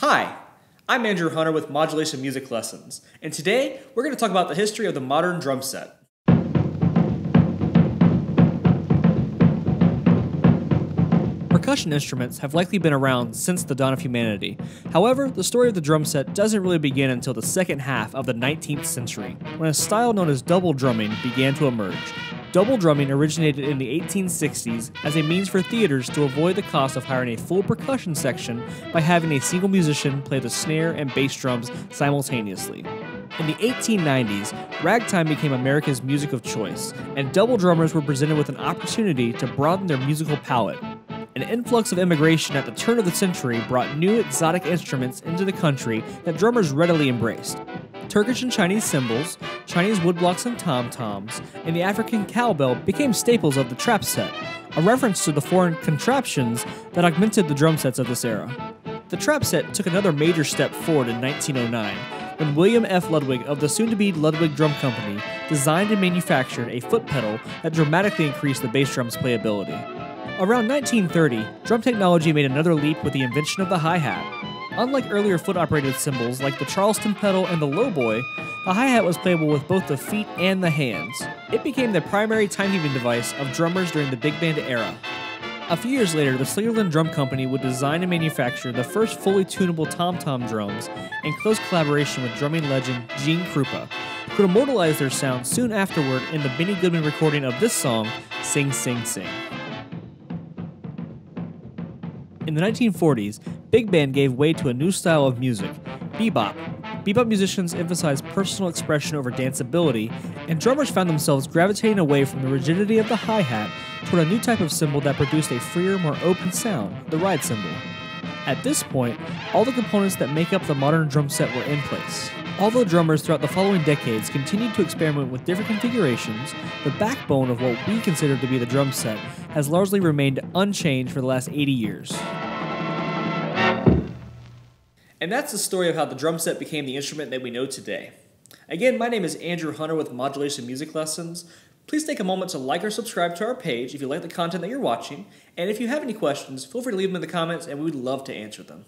Hi, I'm Andrew Hunter with Modulation Music Lessons, and today we're going to talk about the history of the modern drum set. Percussion instruments have likely been around since the dawn of humanity. However, the story of the drum set doesn't really begin until the second half of the 19th century, when a style known as double drumming began to emerge. Double drumming originated in the 1860s as a means for theaters to avoid the cost of hiring a full percussion section by having a single musician play the snare and bass drums simultaneously. In the 1890s, ragtime became America's music of choice, and double drummers were presented with an opportunity to broaden their musical palette. An influx of immigration at the turn of the century brought new exotic instruments into the country that drummers readily embraced. Turkish and Chinese cymbals, Chinese woodblocks and tom-toms, and the African cowbell became staples of the trap set, a reference to the foreign contraptions that augmented the drum sets of this era. The trap set took another major step forward in 1909, when William F. Ludwig of the soon-to-be Ludwig Drum Company designed and manufactured a foot pedal that dramatically increased the bass drum's playability. Around 1930, drum technology made another leap with the invention of the hi-hat. Unlike earlier foot-operated cymbals like the Charleston pedal and the lowboy, the hi-hat was playable with both the feet and the hands. It became the primary time-keeping device of drummers during the big band era. A few years later, the Slingerland Drum Company would design and manufacture the first fully tunable tom-tom drums in close collaboration with drumming legend Gene Krupa, who would immortalize their sound soon afterward in the Benny Goodman recording of this song, Sing Sing Sing. In the 1940s, big band gave way to a new style of music, bebop. Bebop musicians emphasized personal expression over danceability, and drummers found themselves gravitating away from the rigidity of the hi-hat toward a new type of cymbal that produced a freer, more open sound, the ride cymbal. At this point, all the components that make up the modern drum set were in place. Although drummers throughout the following decades continued to experiment with different configurations, the backbone of what we consider to be the drum set has largely remained unchanged for the last 80 years. And that's the story of how the drum set became the instrument that we know today. Again, my name is Andrew Hunter with Modulation Music Lessons. Please take a moment to like or subscribe to our page if you like the content that you're watching, and if you have any questions, feel free to leave them in the comments and we would love to answer them.